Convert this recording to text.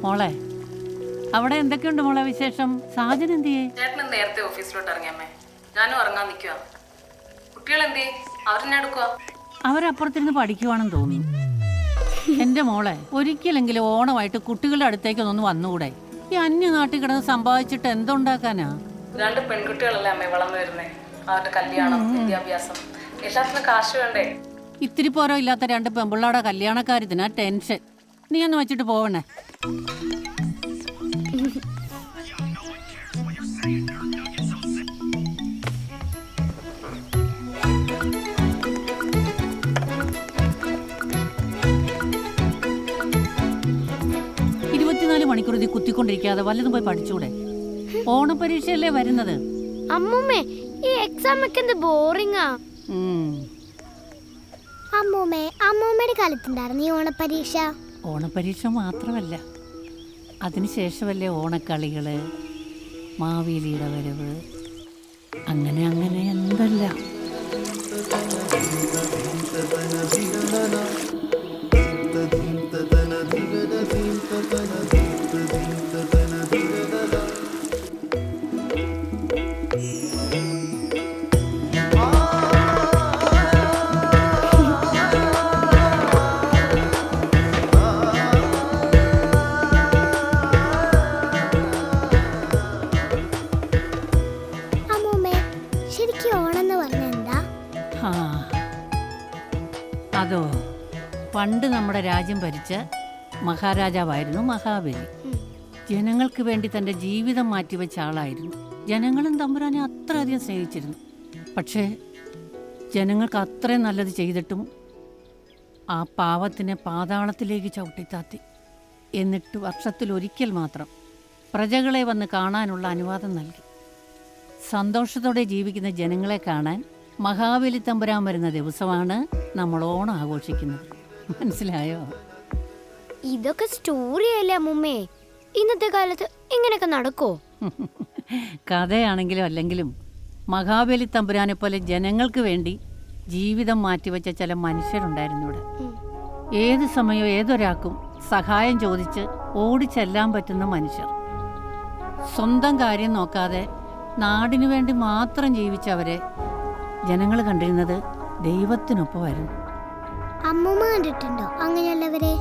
മോളെ, അവിടെ എന്തൊക്കെയുണ്ട് മോളെ വിശേഷം? സാജൻ എന്തിയേ? ചേട്ടൻ നേരത്തെ ഓഫീസിലോട്ട് ഇറങ്ങിയമ്മേ. ഞാനും ഇറങ്ങാൻ നിൽക്കുക. കുട്ടികളെന്തേ? അവരെന്നെടുക്കുക? അവരപ്പുറത്തിരുന്ന് പഠിക്കുവാണെന്ന് തോന്നുന്നു. എന്റെ മോളെ, ഒരിക്കലെങ്കിലും ഓണമായിട്ട് കുട്ടികളുടെ അടുത്തേക്കൊന്ന് വന്നുകൂടെ? ഈ അന്യനാട്ടിൽ കിടന്ന് സമ്പാദിച്ചിട്ട് എന്തുണ്ടാക്കാനാ? 2 പെൺകുട്ടികളല്ലേ അമ്മേ വളർന്നു വരുന്നേ. അവരുടെ കല്യാണം, വിദ്യാഭ്യാസം, എല്ലാത്തിനും കാശ് വേണ്ടേ? ഇത്തിരി പോരോ ഇല്ലാത്ത 2 പെമ്പിള്ളാടെ കല്യാണക്കാര്യത്തിനാ ടെൻഷൻ. നീ ഒന്ന് വെച്ചിട്ട് പോവണേ. മണിക്കൂർ ഇത് കുത്തിക്കൊണ്ടിരിക്കാതെ വല്ലതും പോയി പഠിച്ചൂടെ? ഓണപരീക്ഷയല്ലേ വരുന്നത്. അമ്മൂമ്മേ, ഈ എക്സാം ഒക്കെ എന്ത് ബോറിംഗാ. അമ്മൂമ്മേ, അമ്മൂമ്മയുടെ കാലത്തുണ്ടായിരുന്നു ഈ ഓണപരീക്ഷ? ഓണപരീക്ഷ മാത്രമല്ല, അതിനുശേഷമല്ലേ ഓണക്കളികള്, മാവേലിയുടെ വരവ്, അങ്ങനെ അങ്ങനെ എന്തല്ല. അതോ, പണ്ട് നമ്മുടെ രാജ്യം ഭരിച്ച മഹാരാജാവായിരുന്നു മഹാബലി. ജനങ്ങൾക്ക് വേണ്ടി തൻ്റെ ജീവിതം മാറ്റിവെച്ച ആളായിരുന്നു. ജനങ്ങളും തമ്പുരാനെ അത്രയധികം സ്നേഹിച്ചിരുന്നു. പക്ഷേ ജനങ്ങൾക്ക് അത്രയും നല്ലത് ചെയ്തിട്ടും ആ പാവത്തിനെ പാതാളത്തിലേക്ക് ചവിട്ടിത്താത്തി. എന്നിട്ട് വർഷത്തിലൊരിക്കൽ മാത്രം പ്രജകളെ വന്ന് കാണാനുള്ള അനുവാദം നൽകി. സന്തോഷത്തോടെ ജീവിക്കുന്ന ജനങ്ങളെ കാണാൻ മഹാബലി തമ്പുരാൻ വരുന്ന ദിവസമാണ് നമ്മൾ ഓണം ആഘോഷിക്കുന്നത്. മനസ്സിലായോ? ഇതൊക്കെ സ്റ്റോറിയല്ലേ അമ്മൂമ്മേ? ഇന്നത്തെ കാലത്ത് ഇങ്ങനെയൊക്കെ നടക്കോ? കഥയാണെങ്കിലും അല്ലെങ്കിലും മഹാബലി തമ്പുരാനെ പോലെ ജനങ്ങൾക്ക് വേണ്ടി ജീവിതം മാറ്റിവെച്ച ചില മനുഷ്യരുണ്ടായിരുന്നു ഇവിടെ. ഏത് സമയവും ഏതൊരാൾക്കും സഹായം ചോദിച്ച് ഓടിച്ചെല്ലാൻ പറ്റുന്ന മനുഷ്യർ. സ്വന്തം കാര്യം നോക്കാതെ നാടിനു വേണ്ടി മാത്രം ജീവിച്ചവരെ ജനങ്ങൾ കണ്ടിരുന്നത് ദൈവത്തിനൊപ്പമായിരുന്നു. അമ്മൂമ്മ കണ്ടിട്ടുണ്ടോ അങ്ങനെയുള്ളവരെ?